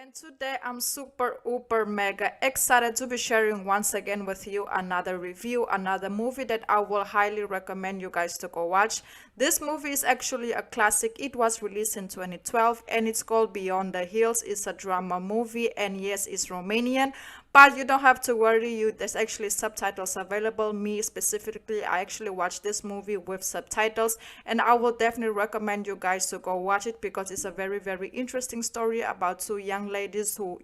And today I'm super uber mega excited to be sharing once again with you another review, another movie that I will highly recommend you guys to go watch. This movie is actually a classic. It was released in 2012 and it's called Beyond the Hills. It's a drama movie and yes, it's Romanian. But you don't have to worry, there's actually subtitles available. Me specifically, I actually watched this movie with subtitles, and I will definitely recommend you guys to go watch it because it's a very, very interesting story about two young ladies who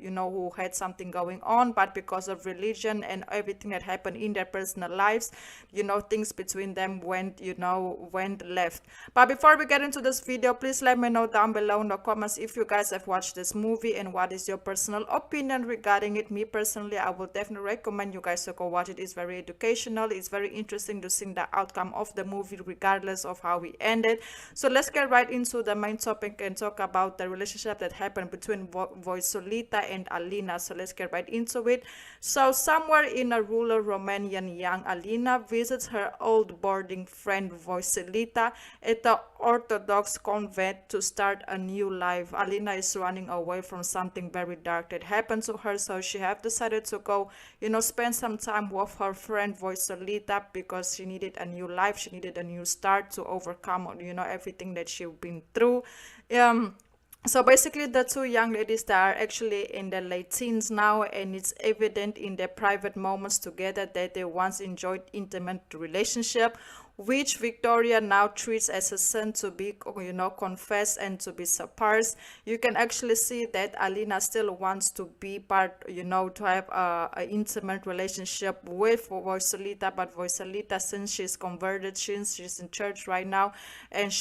had something going on, but because of religion and everything that happened in their personal lives, things between them went left. But before we get into this video, please let me know down below in the comments if you guys have watched this movie and what is your personal opinion regarding it. Me personally, I will definitely recommend you guys to go watch it. It's very educational. It's very interesting to see the outcome of the movie regardless of how we ended. So let's get right into the main topic and talk about the relationship that happened between Voichita and Alina. So let's get right into it. So somewhere in a rural Romanian, young Alina visits her old boarding friend Voichita at the Orthodox convent to start a new life. Alina is running away from something very dark that happened to her, so she have decided to go, spend some time with her friend Voichita because she needed a new life, she needed a new start to overcome, everything that she's been through. Um, so basically, the two young ladies that are actually in their late teens now, and it's evident in their private moments together that they once enjoyed intimate relationship, which Victoria now treats as a sin to be, confessed and to be surpassed. You can actually see that Alina still wants to be part, to have a intimate relationship with Voichita, but Voichita, since she's converted, since she's in church right now, since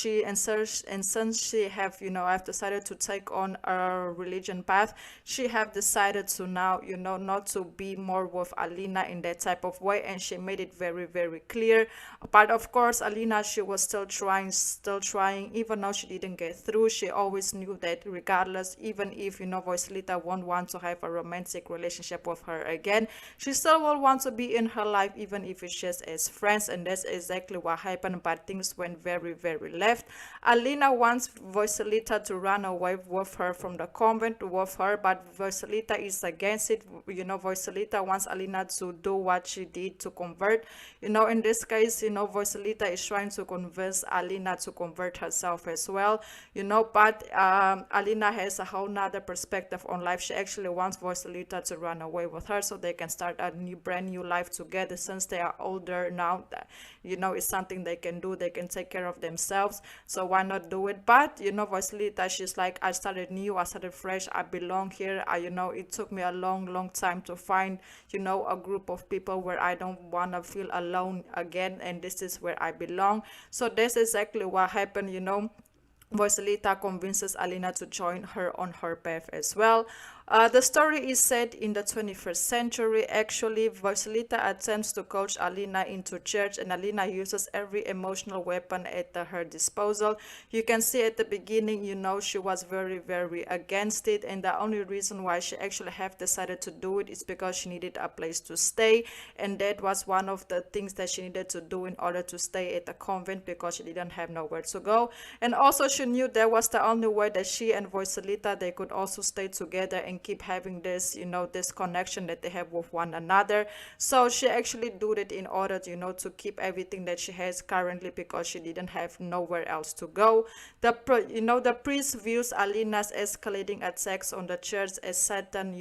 she have decided to take on a religion path, she have decided to now, not to be more with Alina in that type of way, and she made it very, very clear. But of course, Alina, she was still trying, even though she didn't get through. She always knew that regardless, even if, Voichita won't want to have a romantic relationship with her again, she still will want to be in her life, even if it's just as friends, and that's exactly what happened, but things went very, very left. Alina wants Voichita to run away with her from the convent with her, but Voichita is against it. Voichita wants Alina to do what she did to convert. In this case, Voichita is trying to convince Alina to convert herself as well, but Alina has a whole nother perspective on life. She actually wants Voichita to run away with her so they can start a brand new life together. Since they are older now, it's something they can do. They can take care of themselves, so why not do it? But Voichita, she's like, I started new, I started fresh, I belong here. It took me a long time to find a group of people where I don't want to feel alone again, and this is where I belong. So that's exactly what happened. Voicelita convinces Alina to join her on her path as well. The story is set in the 21st century. Actually, Voicelita attempts to coach Alina into church, and Alina uses every emotional weapon at her disposal. You can see at the beginning, she was very, very against it, and the only reason why she actually have decided to do it is because she needed a place to stay, and that was one of the things that she needed to do in order to stay at the convent, because she didn't have nowhere to go. And also she knew that was the only way that she and Voicelita, they could also stay together and keep having this, this connection that they have with one another. So she actually did it in order to keep everything that she has currently, because she didn't have nowhere else to go. The priest views Alina's escalating attacks on the church as Satan,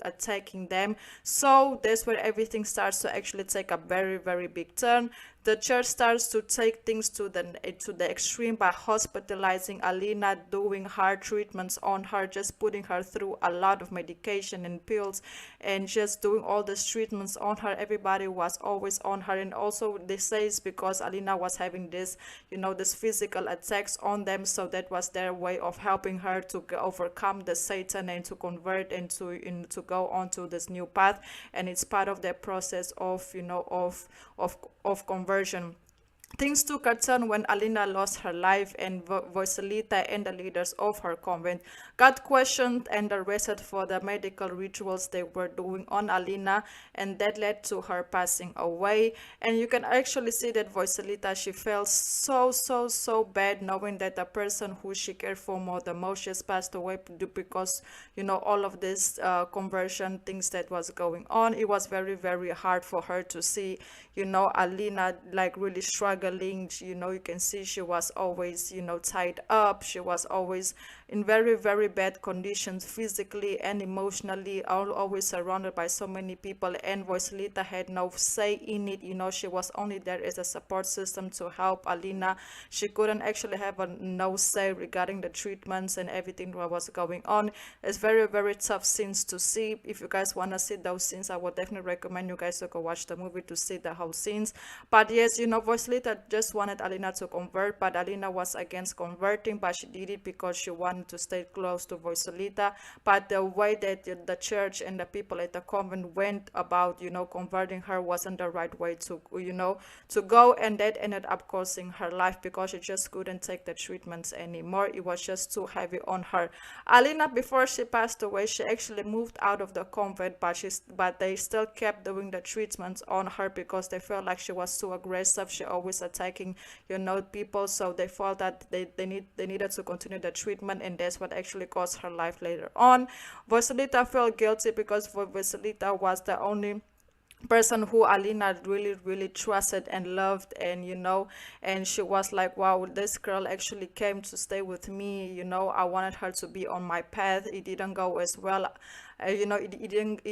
attacking them. So that's where everything starts to actually take a very, very big turn. The church starts to take things to the extreme by hospitalizing Alina, doing hard treatments on her, just putting her through a lot of medication and pills, and just doing all these treatments on her. Everybody was always on her, and also they say it's because Alina was having this, this physical attacks on them. So that was their way of helping her to overcome the Satan and to convert and to go on to this new path. And it's part of their process of of conversion. Things took a turn when Alina lost her life, and Voicelita and the leaders of her convent got questioned and arrested for the medical rituals they were doing on Alina, and that led to her passing away. And you can actually see that Voicelita, she felt so bad knowing that the person who she cared for more the most just passed away because, you know, all of this conversion things that was going on. It was very hard for her to see, you know, Alina like really struggling. You know, you can see she was always, you know, tied up. She was always in very bad conditions physically and emotionally, always surrounded by so many people. And Voicelita had no say in it. You know, she was only there as a support system to help Alina. She couldn't actually have a no say regarding the treatments and everything that was going on. It's very tough scenes to see. If you guys want to see those scenes, I would definitely recommend you guys to go watch the movie to see the whole scenes. But yes, you know, Voicelita just wanted Alina to convert, but Alina was against converting, but she did it because she wanted to stay close to Voicelita. But the way that the church and the people at the convent went about, you know, converting her wasn't the right way to, you know, to go, and that ended up costing her life because she just couldn't take the treatments anymore. It was just too heavy on her. Alina, before she passed away, she actually moved out of the convent, but they still kept doing the treatments on her because they felt like she was too aggressive. She always attacking, you know, people. So they felt that they needed to continue the treatment, and that's what actually cost her life later on. Voicelita felt guilty because Voicelita was the only person who Alina really trusted and loved, and you know, and she was like, wow, this girl actually came to stay with me. You know, I wanted her to be on my path. It didn't go as well. You know, it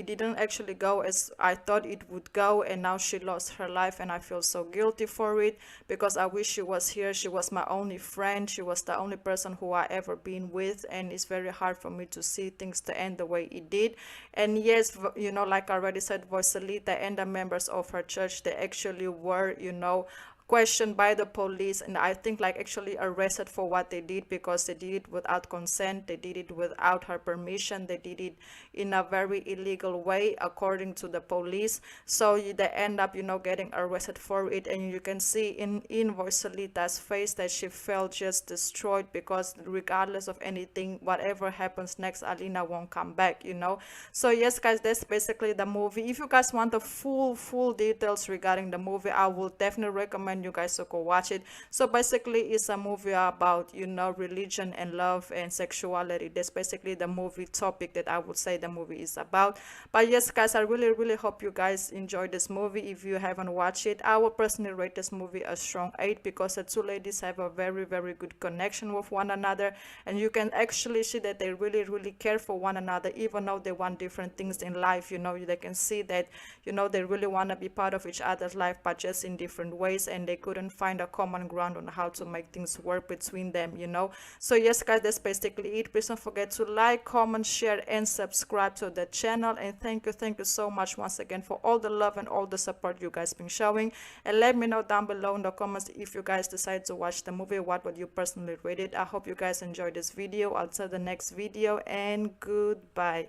didn't actually go as I thought it would go, and now she lost her life, and I feel so guilty for it because I wish she was here. She was my only friend. She was the only person who I ever been with, and it's very hard for me to see things to end the way it did. And yes, you know, like I already said, Voicelita and the members of her church, they actually were, you know, questioned by the police, and I think like actually arrested for what they did because they did it without consent. They did it without her permission. They did it in a very illegal way according to the police. So they end up, you know, getting arrested for it, and you can see in Voicelita's face that she felt just destroyed because regardless of anything, whatever happens next, Alina won't come back, you know. So yes guys, that's basically the movie. If you guys want the full details regarding the movie, I will definitely recommend you guys to go watch it. So basically it's a movie about, you know, religion and love and sexuality. That's basically the movie topic that I would say the movie is about. But yes guys, I really hope you guys enjoyed this movie. If you haven't watched it, I will personally rate this movie a strong 8 because the two ladies have a very good connection with one another, and you can actually see that they really care for one another even though they want different things in life. You know, they can see that, you know, they really want to be part of each other's life but just in different ways, and they couldn't find a common ground on how to make things work between them, you know. So yes guys, that's basically it. Please don't forget to like, comment, share and subscribe to the channel, and thank you so much once again for all the love and all the support you guys been showing. And let me know down below in the comments, if you guys decide to watch the movie, what would you personally rate it. I hope you guys enjoyed this video. I'll see the next video, and goodbye.